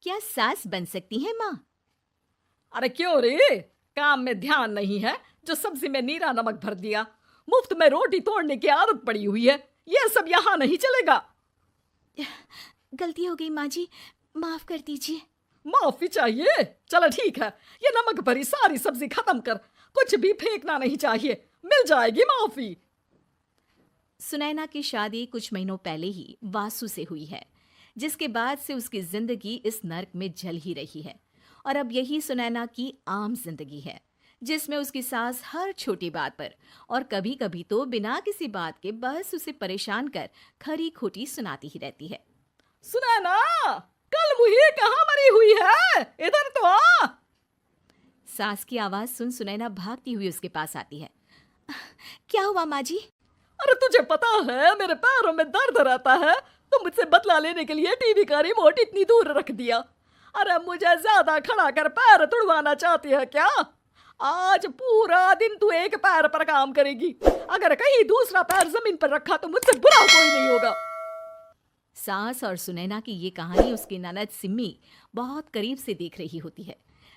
क्या सास बन सकती है माँ? अरे क्यों रे, काम में ध्यान नहीं है जो सब्जी में नीरा नमक भर दिया। मुफ्त में रोटी तोड़ने की आदत पड़ी हुई है, ये सब यहाँ नहीं चलेगा। गलती हो गई माँ जी, माफ कर दीजिए। माफी चाहिए? चलो ठीक है, ये नमक भरी सारी सब्जी खत्म कर, कुछ भी फेंकना नहीं चाहिए, मिल जाएगी माफी। सुनैना की शादी कुछ महीनों पहले ही वासु से हुई है, जिसके बाद से उसकी जिंदगी इस नर्क में जल ही रही है। और अब यही सुनैना की आम जिंदगी है, जिसमें उसकी सास हर छोटी बात पर और कभी कभी तो बिना किसी बात के बस उसे परेशान कर खरी खोटी सुनाती ही रहती है। सुनैना, कल मुही कहाँ मरी हुई है, इधर तो आ। सास की आवाज सुन सुनैना भागती हुई उसके पास आती है। क्या हुआ माँ जी? अरे तुझे पता है मेरे पैरों में दर्द रहता है, तो मुझसे बदला लेने के लिए टीवी का रिमोट इतनी दूर रख दिया। अरे मुझे ज्यादा खड़ा कर पैर तुड़वाना चाहती है क्या? आज पूरा दिन तू एक पैर पर काम करेगी, अगर कहीं दूसरा पैर जमीन पर रखा तो मुझसे बुरा कोई नहीं होगा। सास और सुनैना की ये कहानी उसकी ननद सिम्मी बहुत करीब से देख रही होती है,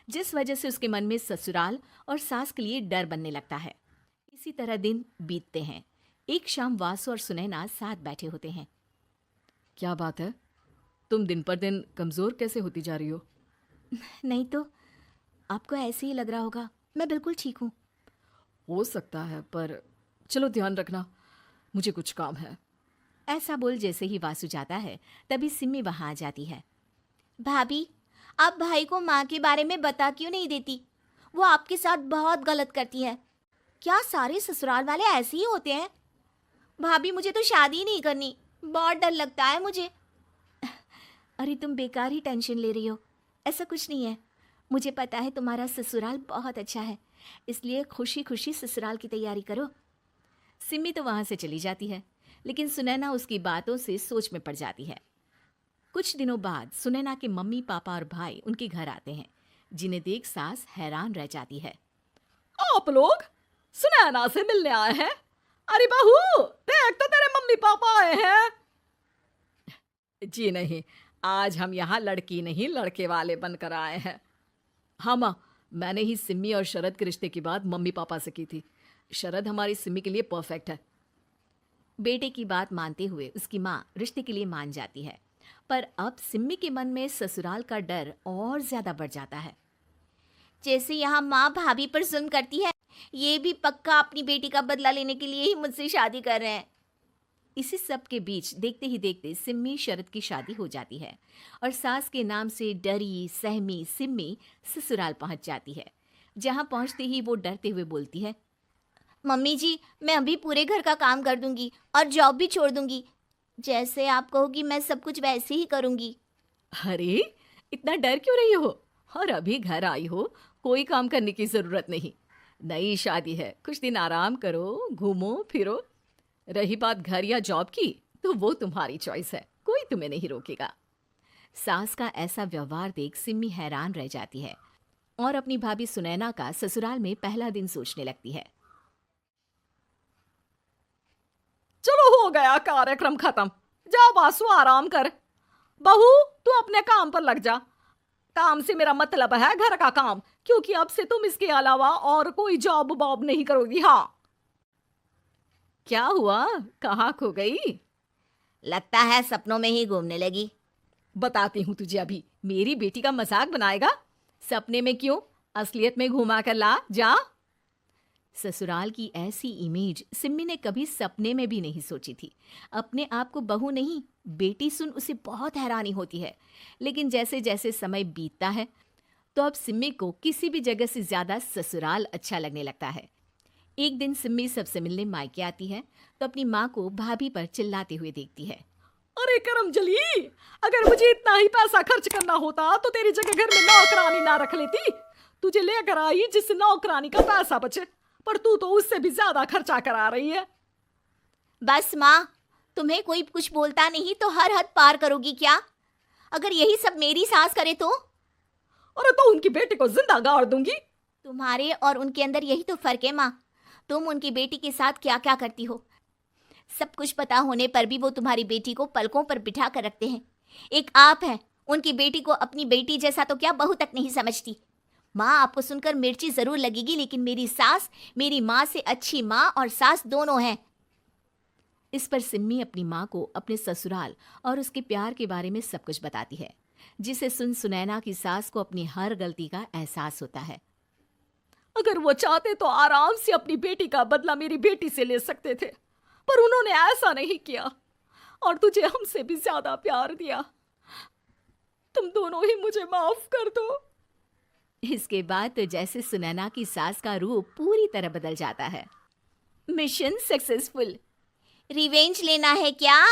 जिस वजह से उसके मन में ससुराल और सास के लिए डर बनने लगता है। इसी तरह दिन बीतते हैं। एक शाम वासु और सुनैना साथ बैठे होते हैं। क्या बात है, तुम दिन पर दिन कमजोर कैसे होती जा रही हो? नहीं तो आपको ऐसे ही लग रहा होगा, मैं बिल्कुल ठीक हूँ। हो सकता है, पर चलो ध्यान रखना, मुझे कुछ काम है। ऐसा बोल जैसे ही वासु जाता है तभी सिम्मी वहां आ जाती है। भाभी, आप भाई को माँ के बारे में बता क्यों नहीं देती? वो आपके साथ बहुत गलत करती है। क्या सारे ससुराल वाले ऐसे ही होते हैं? भाभी, मुझे तो शादी नहीं करनी, बहुत डर लगता है मुझे। अरे तुम बेकार ही टेंशन ले रही हो, ऐसा कुछ नहीं है। मुझे पता है तुम्हारा ससुराल बहुत अच्छा है, इसलिए खुशी खुशी ससुराल की तैयारी करो। सिम्मी तो वहां से चली जाती है, लेकिन सुनैना उसकी बातों से सोच में पड़ जाती है। कुछ दिनों बाद सुनैना के मम्मी पापा और भाई उनके घर आते हैं, जिन्हें देख सास हैरान रह जाती है। आप लोग सुनैना से मिलने आए हैं? अरे बहू, देख तो तेरे मम्मी पापा आए हैं। जी नहीं, आज हम यहाँ लड़की नहीं लड़के वाले बनकर आए हैं। हाँ माँ, मैंने ही सिम्मी और शरद के रिश्ते की बात मम्मी पापा से की थी। शरद हमारी सिम्मी के लिए परफेक्ट है। बेटे की बात मानते हुए उसकी माँ रिश्ते के लिए मान जाती है, पर अब सिम्मी के मन में ससुराल का डर और ज्यादा बढ़ जाता है। जैसे यहाँ माँ भाभी पर जुल्म करती है, ये भी पक्का अपनी बेटी का बदला लेने के लिए ही मुझसे शादी कर रहे हैं। इसी सब के बीच देखते ही देखते सिम्मी शरद की शादी हो जाती है और सास के नाम से डरी सहमी सिम्मी ससुराल पहुंच जाती है। जहां पहुंचते ही वो डरते हुए बोलती है, मम्मी जी, मैं अभी पूरे घर का काम कर दूंगी और जॉब भी छोड़ दूंगी। जैसे आप कहोगी मैं सब कुछ वैसे ही करूंगी। अरे इतना डर क्यों रही हो? और अभी घर आई हो, कोई काम करने की जरूरत नहीं। नई शादी है, कुछ दिन आराम करो, घूमो फिरो। रही बात घर या जॉब की, तो वो तुम्हारी चॉइस है, कोई तुम्हें नहीं रोकेगा। सास का ऐसा व्यवहार देख सिम्मी हैरान रह जाती है और अपनी भाभी सुनैना का ससुराल में पहला दिन सोचने लगती है। चलो हो गया कार्यक्रम खत्म, जा वासु आराम कर। बहू, तू अपने काम पर लग जा। काम से मेरा मतलब है घर का काम, क्योंकि अब से तुम इसके अलावा और कोई जॉब बॉब नहीं करोगी। हाँ। क्या हुआ, कहाँ खो गई? लगता है सपनों में ही घूमने लगी। बताती हूँ तुझे अभी। मेरी बेटी का मजाक बनाएगा? सपने में क्यों, असलियत में घुमा कर ला, जा। ससुराल की ऐसी इमेज सिम्मी ने कभी सपने में भी नहीं सोची थी। अपने आप को बहू नहीं, बेटी सुन उसे बहुत हैरानी होती है। लेकिन जैसे जैसे समय बीतता है तो अब सिम्मी को किसी भी जगह से ज्यादा ससुराल अच्छा लगने लगता है। एक दिन सिम्मी सबसे मिलने मायके आती है तो अपनी माँ को भाभी पर चिल्लाते हुए देखती है। अरे करमजली, अगर मुझे इतना ही पैसा खर्च करना होता तो तेरी जगह घर में नौकरानी ना रख लेती। तुझे लेकर आई जिससे नौकरानी का पैसा बचे, पर तू तो उससे भी ज्यादा खर्चा करा रही है। बस माँ, तुम्हें कोई कुछ बोलता नहीं तो हर हद पार करोगी क्या? अगर यही सब मेरी सास करे तो? अरे तो उनकी बेटी को जिंदा गाड़ दूंगी। तुम्हारे और उनके अंदर यही तो फर्क है माँ। तुम उनकी बेटी के साथ क्या क्या करती हो, सब कुछ पता होने पर भी वो तुम्हारी बेटी को पलकों पर बिठा कर रखते हैं। एक आप हैं, उनकी बेटी को अपनी बेटी जैसा तो क्या बहू तक नहीं समझती। माँ आपको सुनकर मिर्ची जरूर लगेगी, लेकिन मेरी सास मेरी माँ से अच्छी माँ और सास दोनों हैं। इस पर सिम्मी अपनी माँ को अपने ससुराल और उसके प्यार के बारे में सब कुछ बताती है, जिसे सुन सुनैना की सास को अपनी हर गलती का एहसास होता है। अगर वो चाहते तो आराम से अपनी बेटी का बदला मेरी बेटी से ले सकते थे, पर उन्होंने ऐसा नहीं किया और तुझे हमसे भी ज्यादा प्यार दिया। तुम दोनों ही मुझे माफ कर दो। इसके बाद तो जैसे सुनैना की सास का रूप पूरी तरह बदल जाता है। Mission successful. रिवेंज लेना है क्या?